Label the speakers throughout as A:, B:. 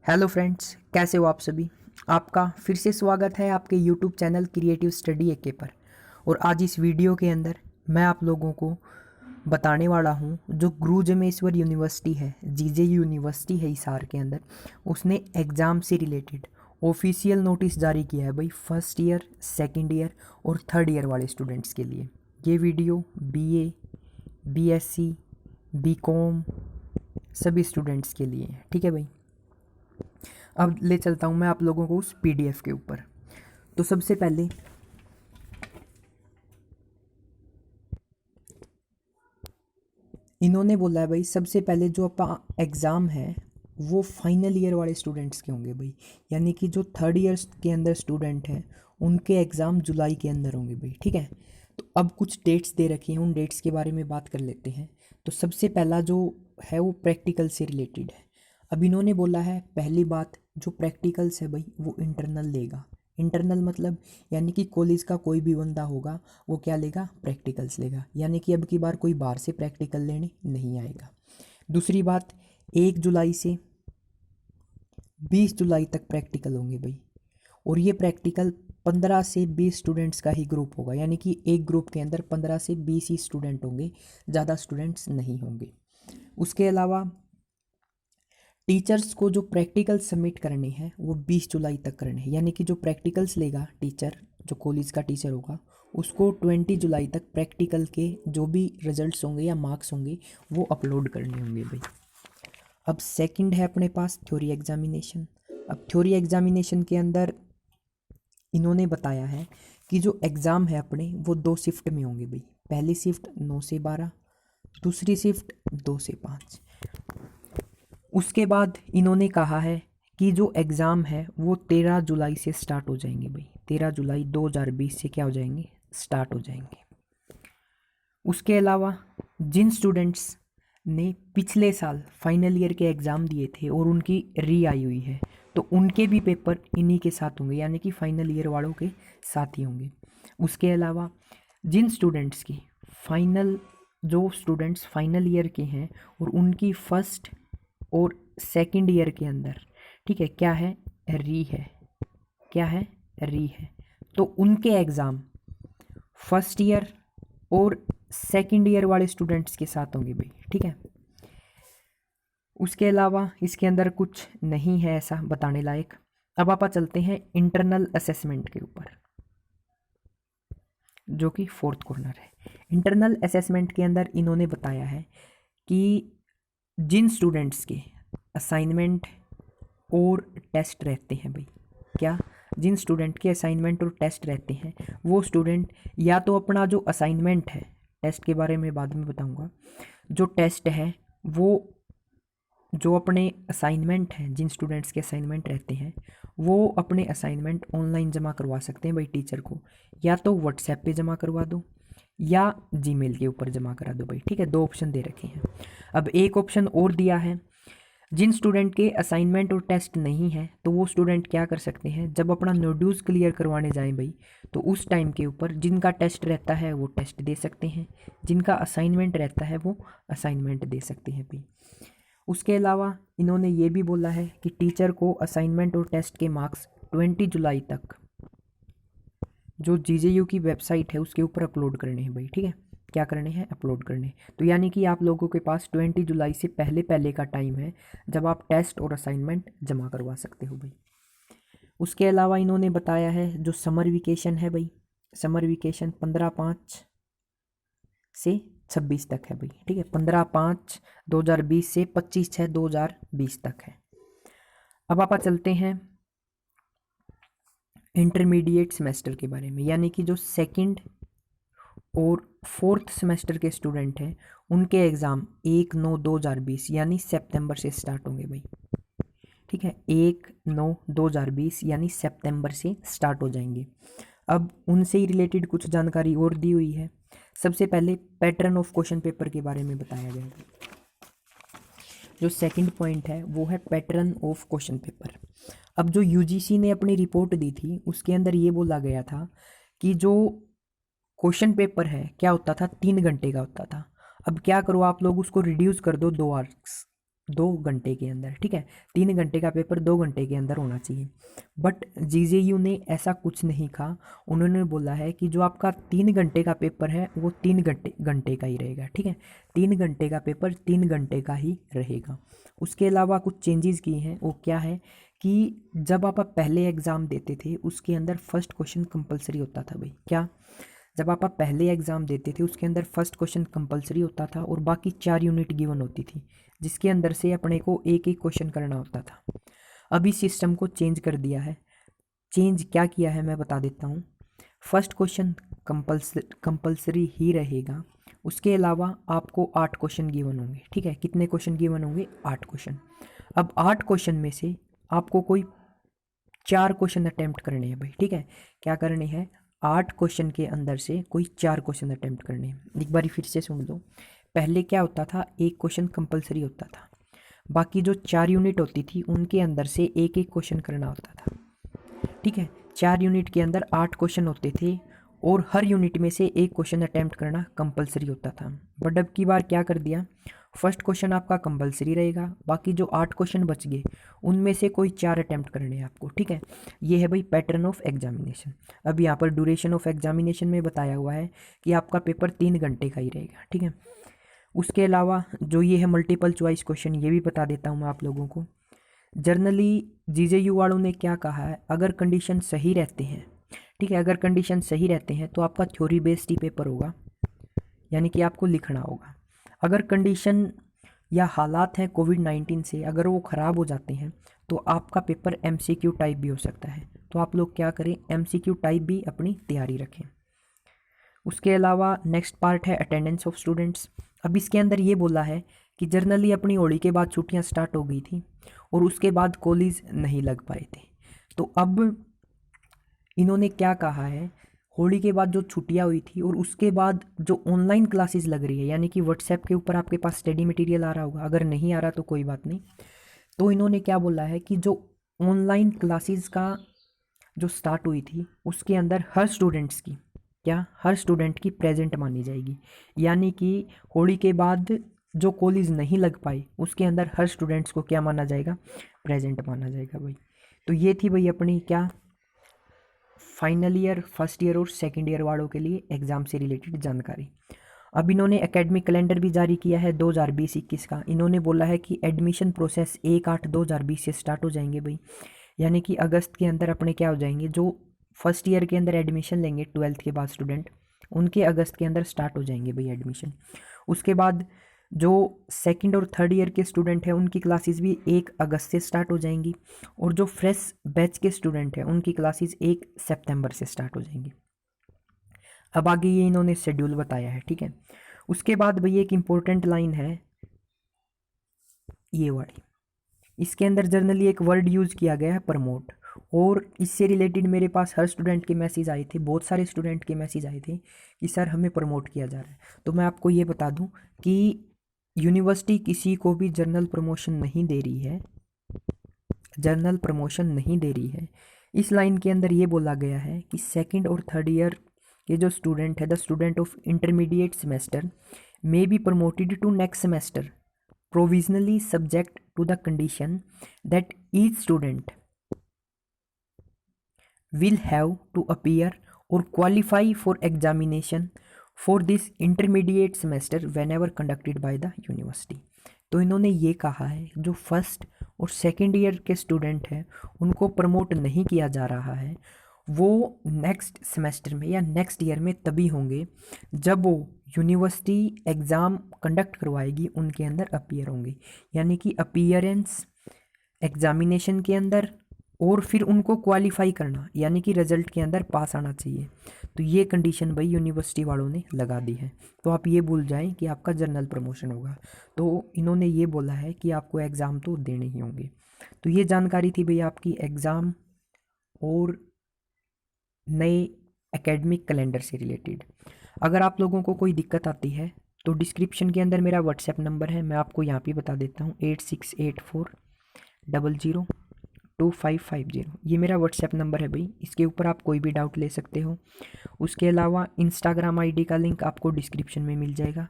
A: Hello friends, कैसे हो आप सभी। आपका फिर से स्वागत है आपके यूट्यूब चैनल क्रिएटिव स्टडी एके पर। और आज इस वीडियो के अंदर मैं आप लोगों को बताने वाला हूँ जो गुरु जमेश्वर यूनिवर्सिटी है, जीजे यूनिवर्सिटी है हिसार के अंदर, उसने एग्ज़ाम से रिलेटेड ऑफिशियल नोटिस जारी किया है भाई, फर्स्ट ईयर, सेकेंड ईयर और थर्ड ईयर वाले स्टूडेंट्स के लिए। ये वीडियो बीए, बीएससी, बीकॉम सभी स्टूडेंट्स के लिए है, ठीक है भाई। अब ले चलता हूँ मैं आप लोगों को उस पीडीएफ के ऊपर। तो सबसे पहले इन्होंने बोला है भाई, सबसे पहले जो अपना एग्ज़ाम है वो फाइनल ईयर वाले स्टूडेंट्स के होंगे भाई, यानी कि जो थर्ड ईयर के अंदर स्टूडेंट हैं उनके एग्ज़ाम जुलाई के अंदर होंगे भाई, ठीक है। तो अब कुछ डेट्स दे रखी हैं, उन डेट्स के बारे में बात कर लेते हैं। तो सबसे पहला जो है वो प्रैक्टिकल से रिलेटेड है। अब इन्होंने बोला है पहली बात, जो प्रैक्टिकल्स है भाई वो इंटरनल लेगा। इंटरनल मतलब यानी कि कॉलेज का कोई भी बंदा होगा वो क्या लेगा, प्रैक्टिकल्स लेगा, यानी कि अब की बार कोई बाहर से प्रैक्टिकल लेने नहीं आएगा। दूसरी बात, 1 जुलाई से 20 जुलाई तक प्रैक्टिकल होंगे भाई, और ये प्रैक्टिकल 15 से 20 स्टूडेंट्स का ही ग्रुप होगा, यानी कि एक ग्रुप के अंदर 15 से 20 ही स्टूडेंट होंगे, ज़्यादा स्टूडेंट्स नहीं होंगे। उसके अलावा टीचर्स को जो प्रैक्टिकल सबमिट करने हैं वो 20 जुलाई तक करने हैं, यानी कि जो प्रैक्टिकल्स लेगा टीचर, जो कॉलेज का टीचर होगा, उसको 20 जुलाई तक प्रैक्टिकल के जो भी रिजल्ट्स होंगे या मार्क्स होंगे वो अपलोड करने होंगे भाई। अब सेकंड है अपने पास थ्योरी एग्जामिनेशन। अब थ्योरी एग्जामिनेशन के अंदर इन्होंने बताया है कि जो एग्ज़ाम है अपने वो 2 शिफ्ट में होंगे भाई। पहली शिफ्ट 9 से 12, दूसरी शिफ्ट 2 से 5। उसके बाद इन्होंने कहा है कि जो एग्ज़ाम है वो 13 जुलाई से स्टार्ट हो जाएंगे भाई, 13 जुलाई 2020 से क्या हो जाएंगे, स्टार्ट हो जाएंगे। उसके अलावा जिन स्टूडेंट्स ने पिछले साल फाइनल ईयर के एग्ज़ाम दिए थे और उनकी री आई हुई है, तो उनके भी पेपर इन्हीं के साथ होंगे, यानी कि फाइनल ईयर वालों के साथ ही होंगे। उसके अलावा जिन स्टूडेंट्स की फाइनल, जो स्टूडेंट्स फाइनल ईयर के हैं और उनकी फर्स्ट और सेकंड ईयर के अंदर, ठीक है, क्या है, री है, क्या है, री है, तो उनके एग्ज़ाम फर्स्ट ईयर और सेकंड ईयर वाले स्टूडेंट्स के साथ होंगे भाई, ठीक है। उसके अलावा इसके अंदर कुछ नहीं है ऐसा बताने लायक। अब आप चलते हैं इंटरनल असेसमेंट के ऊपर, जो कि फोर्थ कॉर्नर है। इंटरनल असेसमेंट के अंदर इन्होंने बताया है कि जिन स्टूडेंट्स के असाइनमेंट और टेस्ट रहते हैं भाई, क्या, जिन स्टूडेंट के असाइनमेंट और टेस्ट रहते हैं वो स्टूडेंट या तो अपना जो असाइनमेंट है, टेस्ट के बारे में बाद में बताऊंगा, जो टेस्ट है वो, जो अपने असाइनमेंट हैं, जिन स्टूडेंट्स के असाइनमेंट रहते हैं वो अपने असाइनमेंट ऑनलाइन जमा करवा सकते हैं भाई टीचर को, या तो व्हाट्सएप पे जमा करवा दो या जीमेल के ऊपर जमा करा दो भाई, ठीक है। 2 ऑप्शन दे रखे हैं। अब एक ऑप्शन और दिया है, जिन स्टूडेंट के असाइनमेंट और टेस्ट नहीं है तो वो स्टूडेंट क्या कर सकते हैं, जब अपना नोड्यूल्स क्लियर करवाने जाएं भाई, तो उस टाइम के ऊपर जिनका टेस्ट रहता है वो टेस्ट दे सकते हैं, जिनका असाइनमेंट रहता है वो असाइनमेंट दे सकते हैं भाई। उसके अलावा इन्होंने ये भी बोला है कि टीचर को असाइनमेंट और टेस्ट के मार्क्स 20 जुलाई तक जो जीजेयू की वेबसाइट है उसके ऊपर अपलोड करने हैं भाई, ठीक है। क्या करने हैं, अपलोड करने। तो यानी कि आप लोगों के पास 20 जुलाई से पहले पहले का टाइम है जब आप टेस्ट और असाइनमेंट जमा करवा सकते हो भाई। उसके अलावा इन्होंने बताया है जो समर वेकेशन है भाई, समर वेकेशन 15/5 से 26 तक है भाई, ठीक है। 15/5/2020 से 25/6/2020 तक है। अब आप चलते हैं इंटरमीडिएट सेमेस्टर के बारे में, यानी कि जो सेकंड और फोर्थ सेमेस्टर के स्टूडेंट हैं उनके एग्ज़ाम 1/9/2020 यानी सितंबर से स्टार्ट होंगे भाई, ठीक है। 1/9/2020 यानी सितंबर से स्टार्ट हो जाएंगे। अब उनसे ही रिलेटेड कुछ जानकारी और दी हुई है। सबसे पहले पैटर्न ऑफ क्वेश्चन पेपर के बारे में बताया गया है। जो सेकंड पॉइंट है वो है पैटर्न ऑफ क्वेश्चन पेपर। अब जो यूजीसी ने अपनी रिपोर्ट दी थी उसके अंदर ये बोला गया था कि जो क्वेश्चन पेपर है क्या होता था, 3 घंटे का होता था। अब क्या करो आप लोग उसको रिड्यूस कर दो 2 आवर्स, 2 घंटे के अंदर, ठीक है। 3 घंटे का पेपर 2 घंटे के अंदर होना चाहिए। बट जीजेयू ने ऐसा कुछ नहीं कहा। उन्होंने बोला है कि जो आपका 3 घंटे का पेपर है वो 3 घंटे का ही रहेगा, ठीक है। 3 घंटे का पेपर 3 घंटे का ही रहेगा। उसके अलावा कुछ चेंजेस किए हैं, वो क्या है कि जब आप पहले एग्ज़ाम देते थे उसके अंदर फर्स्ट क्वेश्चन कंपलसरी होता था भाई। क्या? जब आप पहले एग्ज़ाम देते थे उसके अंदर फर्स्ट क्वेश्चन कंपलसरी होता था और बाकी 4 यूनिट गिवन होती थी, जिसके अंदर से अपने को एक एक क्वेश्चन करना होता था। अभी सिस्टम को चेंज कर दिया है। चेंज क्या किया है मैं बता देता हूँ। फर्स्ट क्वेश्चन कंपलसरी ही रहेगा। उसके अलावा आपको 8 क्वेश्चन गिवन होंगे, ठीक है। कितने क्वेश्चन गिवन होंगे? 8 क्वेश्चन। अब 8 क्वेश्चन में से आपको कोई 4 क्वेश्चन अटेम्प्ट करने हैं भाई, ठीक है। क्या करने हैं? 8 क्वेश्चन के अंदर से कोई 4 क्वेश्चन अटेम्प्ट करने हैं। एक बारी फिर से सुन लो। पहले क्या होता था? एक क्वेश्चन कंपलसरी होता था, बाकी जो 4 यूनिट होती थी उनके अंदर से एक एक क्वेश्चन करना होता था, ठीक है। 4 यूनिट के अंदर 8 क्वेश्चन होते थे और हर यूनिट में से एक क्वेश्चन अटेम्प्ट करना कंपलसरी होता था। बट अब की बार क्या कर दिया? फर्स्ट क्वेश्चन आपका कंपलसरी रहेगा, बाकी जो 8 क्वेश्चन बच गए उनमें से कोई 4 अटेम्प्ट करने हैं आपको, ठीक है। ये है भाई पैटर्न ऑफ एग्जामिनेशन। अब यहाँ पर ड्यूरेशन ऑफ एग्जामिनेशन में बताया हुआ है कि आपका पेपर 3 घंटे का ही रहेगा, ठीक है। उसके अलावा जो ये है मल्टीपल चॉइस क्वेश्चन, ये भी बता देता हूँ मैं आप लोगों को। जर्नली जीजेयू वालों ने क्या कहा है, अगर कंडीशन सही रहते हैं, ठीक है, अगर कंडीशन सही रहते हैं तो आपका थ्योरी बेस्ड ही पेपर होगा, यानी कि आपको लिखना होगा। अगर कंडीशन या हालात हैं कोविड-19 से अगर वो ख़राब हो जाते हैं तो आपका पेपर एमसीक्यू टाइप भी हो सकता है। तो आप लोग क्या करें, एमसीक्यू टाइप भी अपनी तैयारी रखें। उसके अलावा नेक्स्ट पार्ट है अटेंडेंस ऑफ स्टूडेंट्स। अब इसके अंदर ये बोला है कि जर्नली अपनी होली के बाद छुट्टियां स्टार्ट हो गई थी और उसके बाद कॉलेज नहीं लग पाए थे। तो अब इन्होंने क्या कहा है, होली के बाद जो छुट्टियां हुई थी और उसके बाद जो ऑनलाइन क्लासेस लग रही है, यानी कि व्हाट्सएप के ऊपर आपके पास स्टडी मटेरियल आ रहा होगा, अगर नहीं आ रहा तो कोई बात नहीं। तो इन्होंने क्या बोला है कि जो ऑनलाइन क्लासेस का जो स्टार्ट हुई थी उसके अंदर हर स्टूडेंट्स की, क्या, हर स्टूडेंट की प्रेजेंट मानी जाएगी। यानी कि होली के बाद जो कॉलेज नहीं लग पाई उसके अंदर हर स्टूडेंट्स को क्या माना जाएगा? प्रेजेंट माना जाएगा भाई। तो ये थी भाई अपनी क्या, फाइनल ईयर, फर्स्ट ईयर और सेकेंड ईयर वालों के लिए एग्ज़ाम से रिलेटेड जानकारी। अब इन्होंने एकेडमिक कैलेंडर भी जारी किया है 2020-21 का। इन्होंने बोला है कि एडमिशन प्रोसेस 1/8/2020 से स्टार्ट हो जाएंगे भाई, यानी कि अगस्त के अंदर अपने क्या हो जाएंगे, जो फर्स्ट ईयर के अंदर एडमिशन लेंगे 12th के बाद स्टूडेंट, उनके अगस्त के अंदर स्टार्ट हो जाएंगे भाई एडमिशन। उसके बाद जो सेकंड और थर्ड ईयर के स्टूडेंट हैं उनकी क्लासेस भी 1 अगस्त से स्टार्ट हो जाएंगी और जो फ्रेश बैच के स्टूडेंट हैं उनकी क्लासेस 1 सितंबर से स्टार्ट हो जाएंगी। अब आगे ये इन्होंने शेड्यूल बताया है, ठीक है। उसके बाद भैया एक इम्पोर्टेंट लाइन है ये वाली, इसके अंदर जर्नली एक वर्ड यूज़ किया गया है प्रमोट, और इससे रिलेटेड मेरे पास हर स्टूडेंट के मैसेज आए थे, बहुत सारे स्टूडेंट के मैसेज आए थे कि सर हमें प्रमोट किया जा रहा है। तो मैं आपको ये बता दूं कि यूनिवर्सिटी किसी को भी जर्नल प्रमोशन नहीं दे रही है, जर्नल प्रमोशन नहीं दे रही है। इस लाइन के अंदर ये बोला गया है कि सेकंड और थर्ड ईयर के जो स्टूडेंट है, the student of intermediate semester may be promoted to next semester provisionally subject to the condition that each student will have to appear or qualify for examination for this intermediate semester whenever conducted by the university। तो इन्होंने ये कहा है जो first और second year के student हैं उनको प्रमोट नहीं किया जा रहा है, वो नेक्स्ट सेमेस्टर में या नेक्स्ट ईयर में तभी होंगे जब वो यूनिवर्सिटी एग्ज़ाम कंडक्ट करवाएगी उनके अंदर अपीयर होंगे, यानी कि अपीयरेंस एग्जामिनेशन के अंदर और फिर उनको क्वालिफाई करना, यानी कि रिजल्ट के अंदर पास आना चाहिए। तो ये कंडीशन भाई यूनिवर्सिटी वालों ने लगा दी है। तो आप ये भूल जाएं कि आपका जर्नल प्रमोशन होगा, तो इन्होंने ये बोला है कि आपको एग्ज़ाम तो देने ही होंगे। तो ये जानकारी थी भैया आपकी एग्ज़ाम और नए एकेडमिक कैलेंडर से रिलेटेड। अगर आप लोगों को कोई दिक्कत आती है तो डिस्क्रिप्शन के अंदर मेरा व्हाट्सएप नंबर है, मैं आपको यहाँ पे बता देता हूँ 8684002550। ये मेरा व्हाट्सएप नंबर है भाई, इसके ऊपर आप कोई भी डाउट ले सकते हो। उसके अलावा इंस्टाग्राम आईडी का लिंक आपको डिस्क्रिप्शन में मिल जाएगा।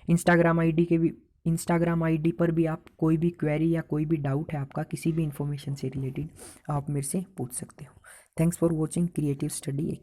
A: इंस्टाग्राम आईडी के भी इंस्टाग्राम आईडी पर भी आप कोई भी क्वेरी या कोई भी डाउट है आपका किसी भी इन्फॉर्मेशन से रिलेटेड, आप मेरे से पूछ सकते हो। Thanks for watching creative study.